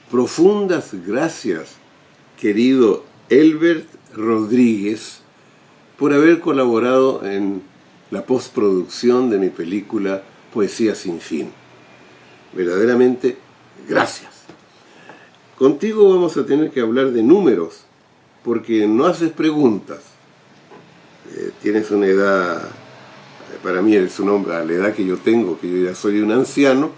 Profundas gracias, querido Elbert Rodríguez, por haber colaborado en la postproducción de mi película Poesía sin fin. Verdaderamente, gracias. Contigo vamos a tener que hablar de números, porque no haces preguntas. Tienes una edad, para mí es un hombre, a la edad que yo tengo, que yo ya soy un anciano,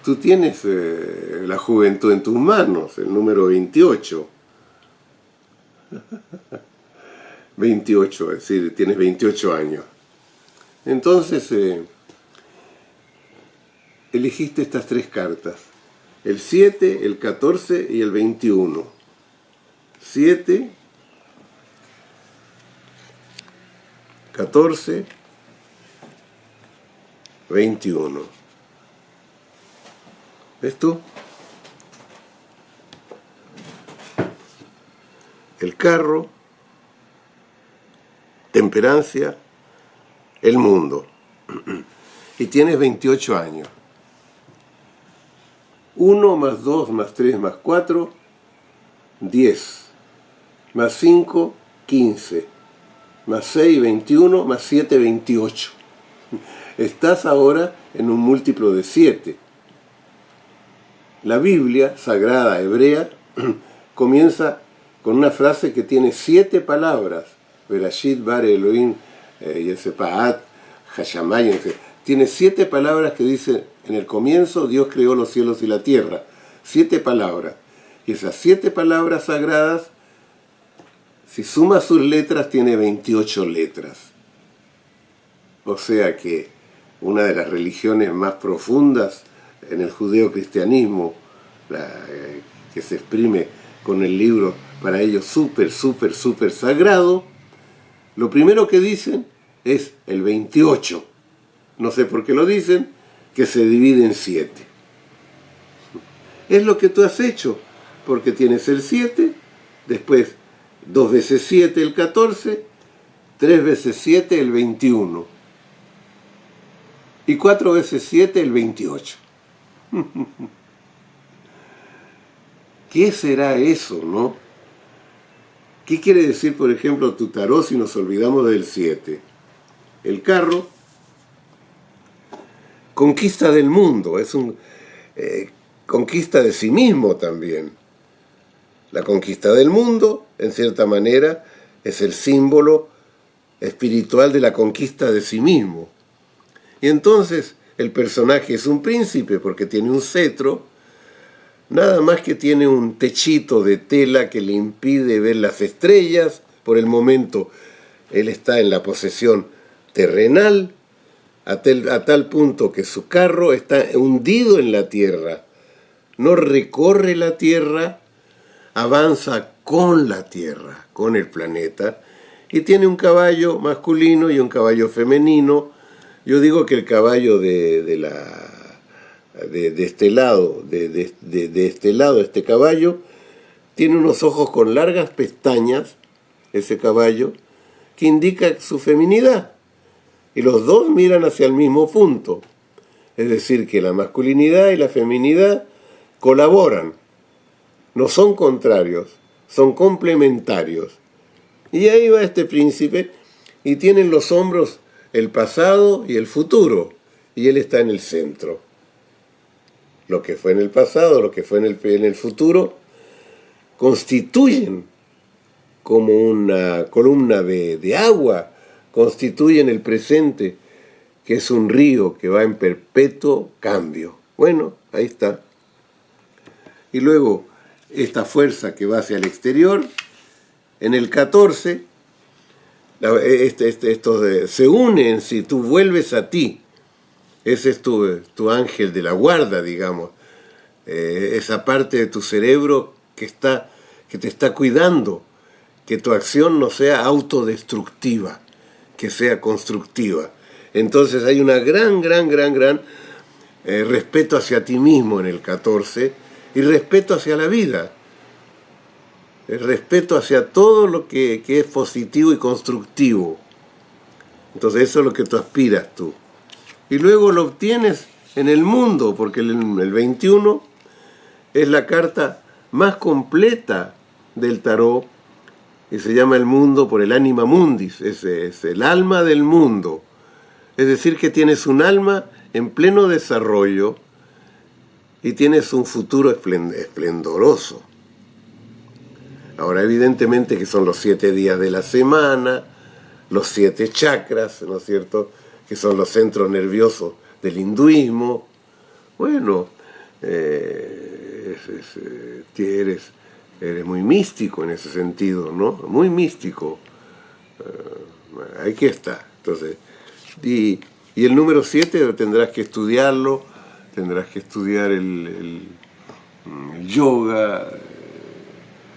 tú tienes la juventud en tus manos, el número 28. 28, es decir, tienes 28 años. Entonces, elegiste estas tres cartas, el 7, el 14 y el 21. 7, 14, 21. ¿Ves tú? El carro, temperancia, el mundo. Y tienes 28 años. 1 más 2 más 3 más 4, 10. Más 5, 15. Más 6, 21. Más 7, 28. Estás ahora en un múltiplo de 7. La Biblia Sagrada Hebrea comienza con una frase que tiene 7 palabras. Berashit bare Elohim Yesepaat Hashamayim. Tiene 7 palabras que dicen, en el comienzo Dios creó los cielos y la tierra. 7 palabras. Y esas 7 palabras sagradas, si sumas sus letras, tiene 28 letras. O sea que una de las religiones más profundas en el judeocristianismo, que se exprime con el libro para ellos súper sagrado, lo primero que dicen es el 28. No sé por qué lo dicen, que se divide en 7. Es lo que tú has hecho, porque tienes el 7, después 2 veces 7 el 14, 3 veces 7 el 21 y 4 veces 7 el 28. ¿Qué será eso, no? ¿Qué quiere decir, por ejemplo, tu tarot si nos olvidamos del 7? El carro, conquista del mundo, es un conquista de sí mismo también. La conquista del mundo, en cierta manera, es el símbolo espiritual de la conquista de sí mismo. Y entonces el personaje es un príncipe porque tiene un cetro, nada más que tiene un techito de tela que le impide ver las estrellas. Por el momento él está en la posesión terrenal, a tal punto que su carro está hundido en la tierra. No recorre la tierra, avanza con la tierra, con el planeta, y tiene un caballo masculino y un caballo femenino. Yo digo que el caballo de este lado, este caballo, tiene unos ojos con largas pestañas, ese caballo, que indica su feminidad. Y los dos miran hacia el mismo punto. Es decir, que la masculinidad y la feminidad colaboran. No son contrarios, son complementarios. Y ahí va este príncipe y tiene en los hombros el pasado y el futuro. Y él está en el centro. Lo que fue en el pasado, lo que fue en el futuro, constituyen como una columna de agua, constituyen el presente, que es un río que va en perpetuo cambio. Bueno, ahí está. Y luego, esta fuerza que va hacia el exterior, en el 14, se unen, si tú vuelves a ti. Ese es tu ángel de la guarda, digamos. Esa parte de tu cerebro que te está cuidando, que tu acción no sea autodestructiva, que sea constructiva. Entonces hay una gran respeto hacia ti mismo en el 14 y respeto hacia la vida. El respeto hacia todo lo que es positivo y constructivo. Entonces eso es lo que tú aspiras tú. Y luego lo obtienes en el mundo, porque el 21 es la carta más completa del tarot, y se llama el mundo por el anima mundis, ese es el alma del mundo. Es decir, que tienes un alma en pleno desarrollo y tienes un futuro esplendoroso. Ahora, evidentemente que son los 7 días de la semana, los 7 chakras, ¿no es cierto?, que son los centros nerviosos del hinduismo. Bueno, eres muy místico en ese sentido, ¿no? Muy místico. Aquí está. Entonces, y el número 7 tendrás que estudiarlo, tendrás que estudiar el yoga,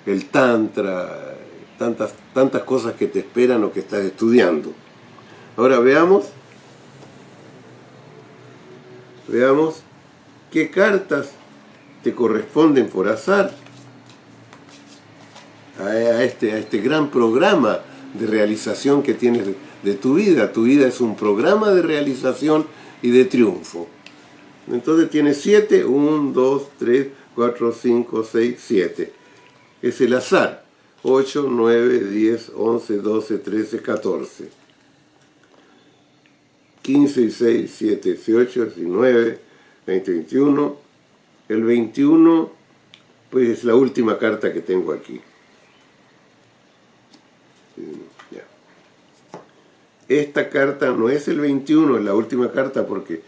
el tantra, tantas cosas que te esperan o que estás estudiando. Ahora veamos qué cartas te corresponden por azar a este gran programa de realización que tienes de tu vida. Tu vida es un programa de realización y de triunfo. Entonces tienes 7, 1, 2, 3, 4, 5, 6, 7. Es el azar. 8, 9, 10, 11, 12, 13, 14. 15, 16, 17, 18, 19, 20, 21. El 21, pues es la última carta que tengo aquí. Ya. Esta carta no es el 21, es la última carta porque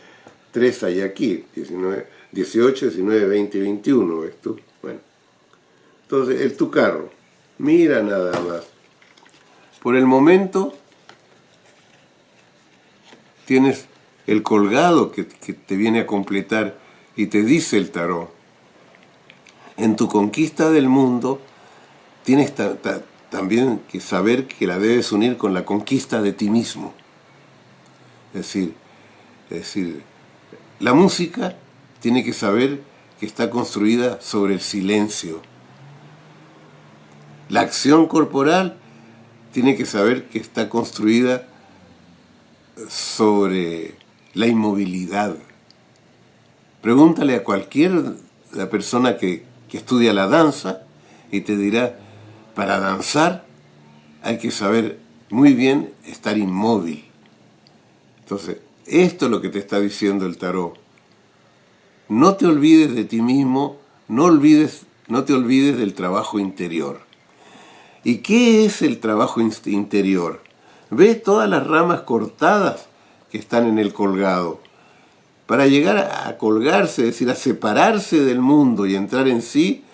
3 hay aquí. 19, 18, 19, 20 y 21, ¿ves tú? Bueno. Entonces, tu carro. Mira nada más. Por el momento tienes el colgado que te viene a completar y te dice el tarot. En tu conquista del mundo tienes también que saber que la debes unir con la conquista de ti mismo. Es decir, la música tiene que saber que está construida sobre el silencio. La acción corporal tiene que saber que está construida sobre la inmovilidad. Pregúntale a la persona que estudia la danza y te dirá, para danzar hay que saber muy bien estar inmóvil. Entonces, esto es lo que te está diciendo el tarot. No te olvides de ti mismo, no te olvides del trabajo interior. ¿Y qué es el trabajo interior? Ve todas las ramas cortadas que están en el colgado. Para llegar a colgarse, es decir, a separarse del mundo y entrar en sí,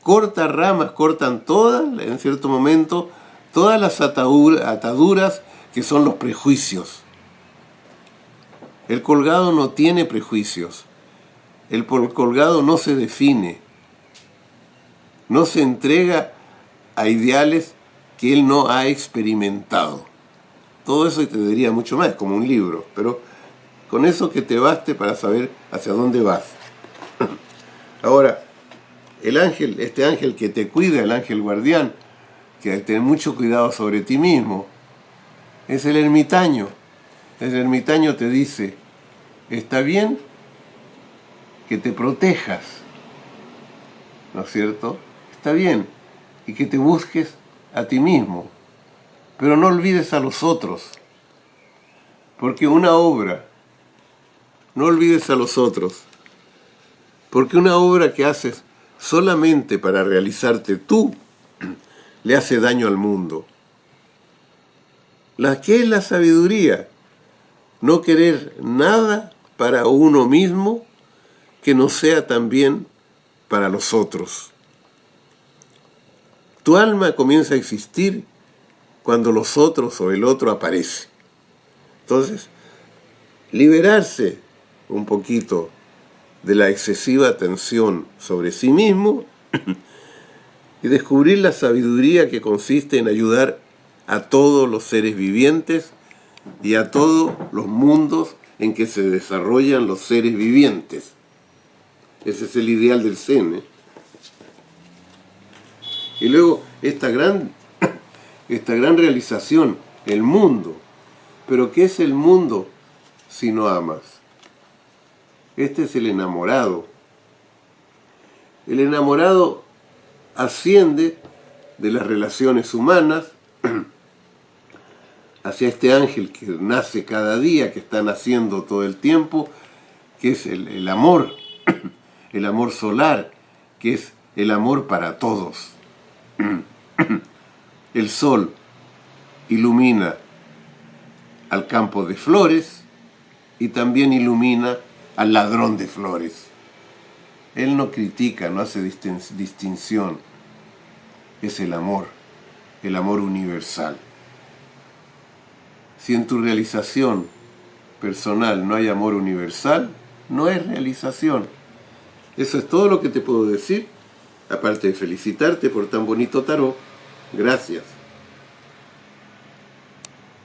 cortan ramas, cortan todas, en cierto momento, todas las ataduras que son los prejuicios. El colgado no tiene prejuicios. El colgado no se define. No se entrega a ideales que él no ha experimentado. Todo eso te diría mucho más, como un libro, pero con eso que te baste para saber hacia dónde vas. Ahora, este ángel que te cuida, el ángel guardián, que hay que tener mucho cuidado sobre ti mismo, es el ermitaño. El ermitaño te dice, está bien que te protejas, ¿no es cierto? Está bien, y que te busques a ti mismo, pero no olvides a los otros, porque no olvides a los otros, porque una obra que haces solamente para realizarte tú, le hace daño al mundo. ¿Qué es la sabiduría? No querer nada para uno mismo que no sea también para los otros. Tu alma comienza a existir cuando los otros o el otro aparece. Entonces, liberarse un poquito de la excesiva atención sobre sí mismo y descubrir la sabiduría que consiste en ayudar a todos los seres vivientes y a todos los mundos en que se desarrollan los seres vivientes. Ese es el ideal del Zen, ¿eh? Y luego esta gran realización, el mundo. ¿Pero qué es el mundo si no amas? Este es el enamorado. El enamorado asciende de las relaciones humanas hacia este ángel que nace cada día, que está naciendo todo el tiempo, que es el amor, el amor solar, que es el amor para todos. El sol ilumina al campo de flores y también ilumina al ladrón de flores. Él no critica, no hace distinción. Es el amor universal. Si en tu realización personal no hay amor universal, no es realización. Eso es todo lo que te puedo decir, aparte de felicitarte por tan bonito tarot. Gracias.